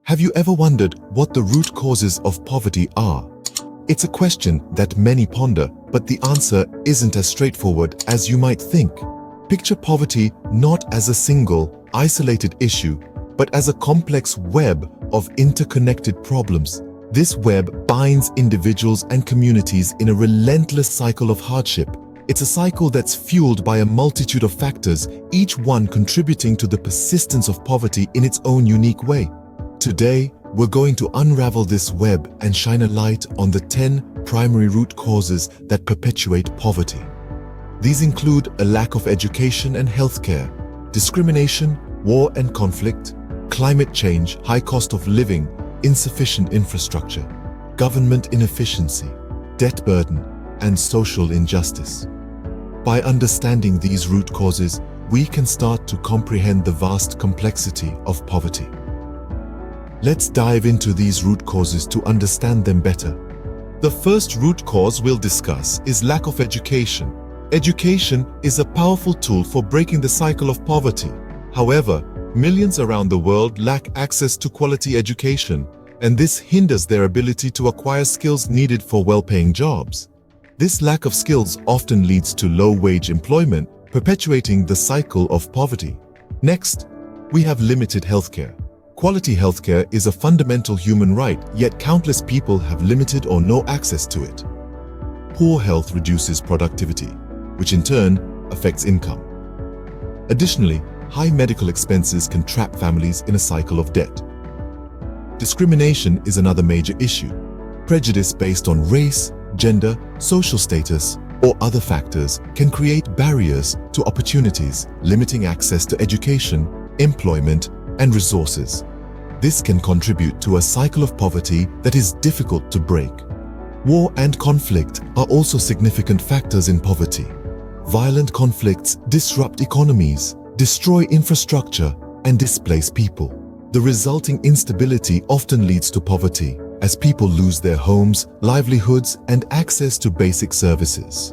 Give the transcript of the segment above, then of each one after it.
Have you ever wondered what the root causes of poverty are? It's a question that many ponder, but the answer isn't as straightforward as you might think. Picture poverty not as a single, isolated issue, but as a complex web of interconnected problems. This web binds individuals and communities in a relentless cycle of hardship. It's a cycle that's fueled by a multitude of factors, each one contributing to the persistence of poverty in its own unique way. Today, we're going to unravel this web and shine a light on the 10 primary root causes that perpetuate poverty. These include a lack of education and healthcare, discrimination, war and conflict, climate change, high cost of living, insufficient infrastructure, government inefficiency, debt burden, and social injustice. By understanding these root causes, we can start to comprehend the vast complexity of poverty. Let's dive into these root causes to understand them better. The first root cause we'll discuss is lack of education. Education is a powerful tool for breaking the cycle of poverty. However, millions around the world lack access to quality education, and this hinders their ability to acquire skills needed for well-paying jobs. This lack of skills often leads to low-wage employment, perpetuating the cycle of poverty. Next, we have limited healthcare. Quality healthcare is a fundamental human right, yet countless people have limited or no access to it. Poor health reduces productivity, which in turn affects income. Additionally, high medical expenses can trap families in a cycle of debt. Discrimination is another major issue. Prejudice based on race, gender, social status, or other factors can create barriers to opportunities, limiting access to education, employment, and resources. This can contribute to a cycle of poverty that is difficult to break. War and conflict are also significant factors in poverty. Violent conflicts disrupt economies, destroy infrastructure, and displace people. The resulting instability often leads to poverty, as people lose their homes, livelihoods, and access to basic services.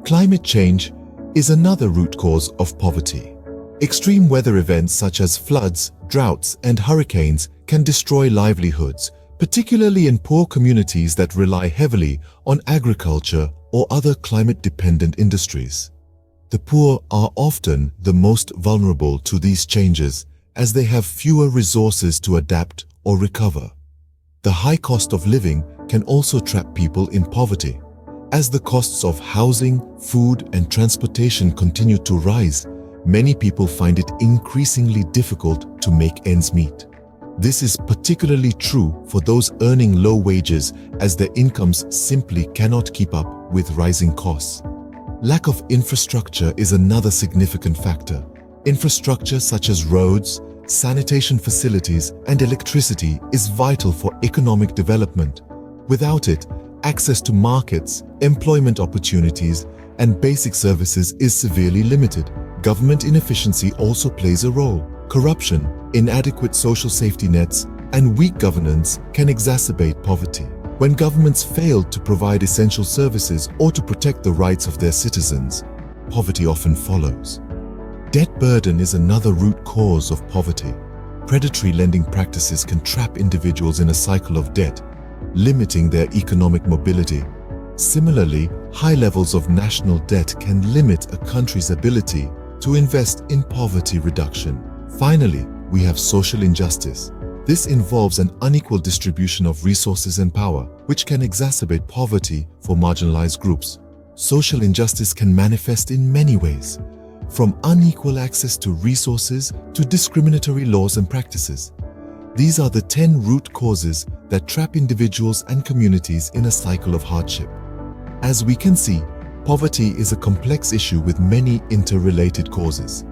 Climate change is another root cause of poverty. Extreme weather events such as floods, droughts, and hurricanes can destroy livelihoods, particularly in poor communities that rely heavily on agriculture or other climate-dependent industries. The poor are often the most vulnerable to these changes, as they have fewer resources to adapt or recover. The high cost of living can also trap people in poverty. As the costs of housing, food, and transportation continue to rise, many people find it increasingly difficult to make ends meet. This is particularly true for those earning low wages, as their incomes simply cannot keep up with rising costs. Lack of infrastructure is another significant factor. Infrastructure such as roads, sanitation facilities, and electricity is vital for economic development. Without it, access to markets, employment opportunities, and basic services is severely limited. Government inefficiency also plays a role. Corruption, inadequate social safety nets, and weak governance can exacerbate poverty. When governments fail to provide essential services or to protect the rights of their citizens, poverty often follows. Debt burden is another root cause of poverty. Predatory lending practices can trap individuals in a cycle of debt, limiting their economic mobility. Similarly, high levels of national debt can limit a country's ability to invest in poverty reduction. Finally, we have social injustice. This involves an unequal distribution of resources and power, which can exacerbate poverty for marginalized groups. Social injustice can manifest in many ways, from unequal access to resources to discriminatory laws and practices. These are the 10 root causes that trap individuals and communities in a cycle of hardship. As we can see, poverty is a complex issue with many interrelated causes.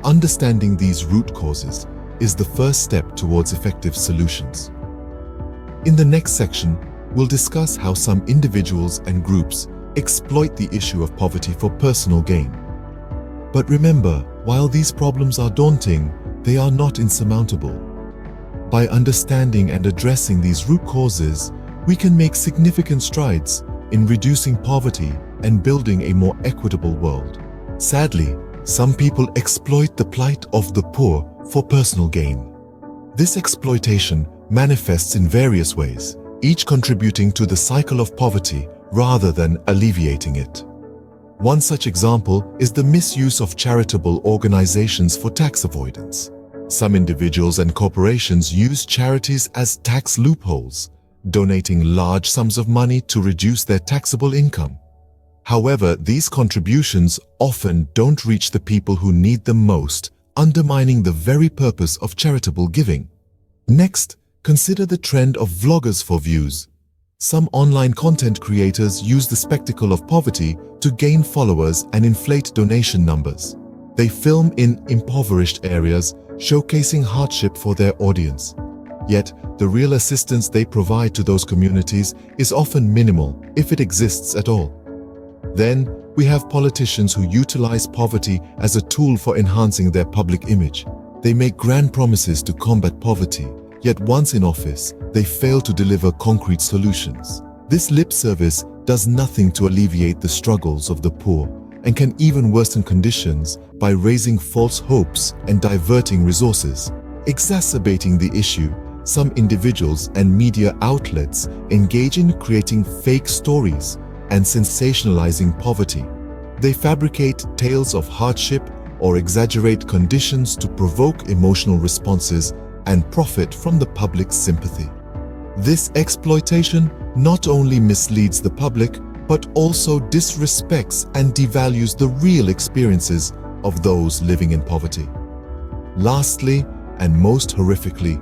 Understanding these root causes is the first step towards effective solutions. In the next section, we'll discuss how some individuals and groups exploit the issue of poverty for personal gain. But remember, while these problems are daunting, they are not insurmountable. By understanding and addressing these root causes, we can make significant strides in reducing poverty and building a more equitable world. Sadly, some people exploit the plight of the poor for personal gain. This exploitation manifests in various ways, each contributing to the cycle of poverty rather than alleviating it. One such example is the misuse of charitable organizations for tax avoidance. Some individuals and corporations use charities as tax loopholes, donating large sums of money to reduce their taxable income. However, these contributions often don't reach the people who need them most, undermining the very purpose of charitable giving. Next, consider the trend of vloggers for views. Some online content creators use the spectacle of poverty to gain followers and inflate donation numbers. They film in impoverished areas, showcasing hardship for their audience. Yet, the real assistance they provide to those communities is often minimal, if it exists at all. Then, we have politicians who utilize poverty as a tool for enhancing their public image. They make grand promises to combat poverty, yet once in office, they fail to deliver concrete solutions. This lip service does nothing to alleviate the struggles of the poor and can even worsen conditions by raising false hopes and diverting resources. Exacerbating the issue, some individuals and media outlets engage in creating fake stories and sensationalizing poverty. They fabricate tales of hardship or exaggerate conditions to provoke emotional responses and profit from the public's sympathy. This exploitation not only misleads the public, but also disrespects and devalues the real experiences of those living in poverty. Lastly, and most horrifically,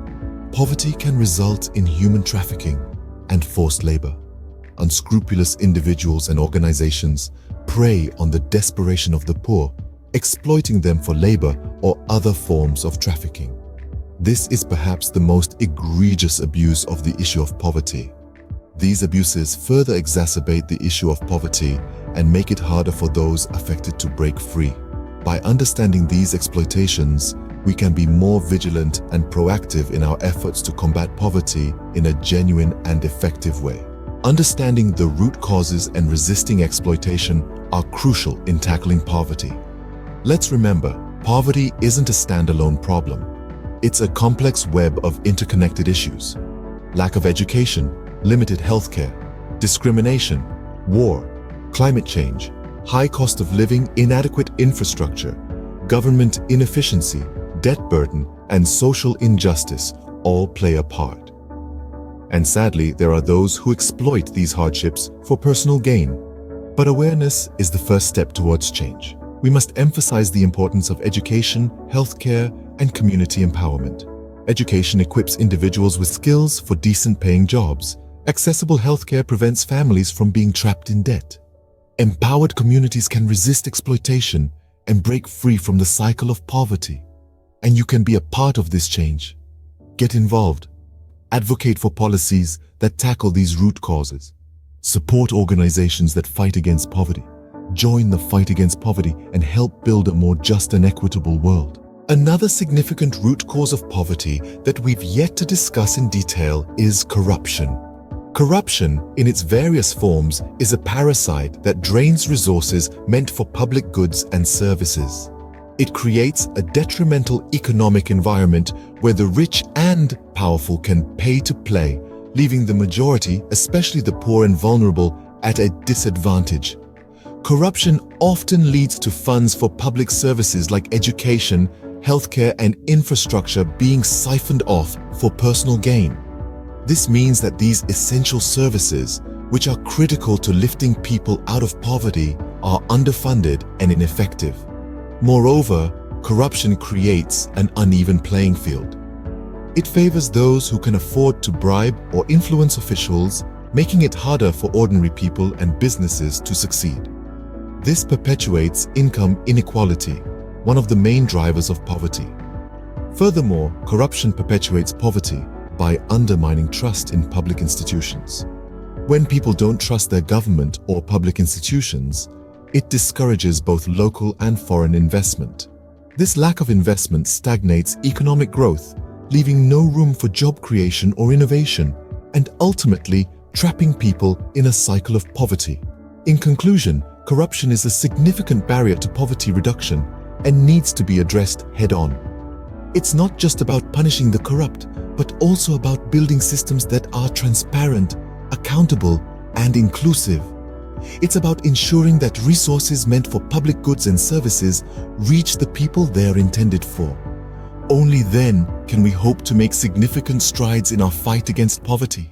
poverty can result in human trafficking and forced labor. Unscrupulous individuals and organizations prey on the desperation of the poor, exploiting them for labor or other forms of trafficking. This is perhaps the most egregious abuse of the issue of poverty. These abuses further exacerbate the issue of poverty and make it harder for those affected to break free. By understanding these exploitations, we can be more vigilant and proactive in our efforts to combat poverty in a genuine and effective way. Understanding the root causes and resisting exploitation are crucial in tackling poverty. Let's remember, poverty isn't a standalone problem. It's a complex web of interconnected issues. Lack of education, limited healthcare, discrimination, war, climate change, high cost of living, inadequate infrastructure, government inefficiency, debt burden, and social injustice all play a part. And sadly, there are those who exploit these hardships for personal gain. But awareness is the first step towards change. We must emphasize the importance of education, healthcare, and community empowerment. Education equips individuals with skills for decent paying jobs. Accessible healthcare prevents families from being trapped in debt. Empowered communities can resist exploitation and break free from the cycle of poverty. And you can be a part of this change. Get involved. Advocate for policies that tackle these root causes. Support organizations that fight against poverty. Join the fight against poverty and help build a more just and equitable world. Another significant root cause of poverty that we've yet to discuss in detail is corruption. Corruption, in its various forms, is a parasite that drains resources meant for public goods and services. It creates a detrimental economic environment where the rich and powerful can pay to play, leaving the majority, especially the poor and vulnerable, at a disadvantage. Corruption often leads to funds for public services like education, healthcare, and infrastructure being siphoned off for personal gain. This means that these essential services, which are critical to lifting people out of poverty, are underfunded and ineffective. Moreover, corruption creates an uneven playing field. It favors those who can afford to bribe or influence officials, making it harder for ordinary people and businesses to succeed. This perpetuates income inequality, one of the main drivers of poverty. Furthermore, corruption perpetuates poverty by undermining trust in public institutions. When people don't trust their government or public institutions, it discourages both local and foreign investment. This lack of investment stagnates economic growth, leaving no room for job creation or innovation, and ultimately trapping people in a cycle of poverty. In conclusion, corruption is a significant barrier to poverty reduction and needs to be addressed head-on. It's not just about punishing the corrupt, but also about building systems that are transparent, accountable, and inclusive. It's about ensuring that resources meant for public goods and services reach the people they are intended for. Only then can we hope to make significant strides in our fight against poverty.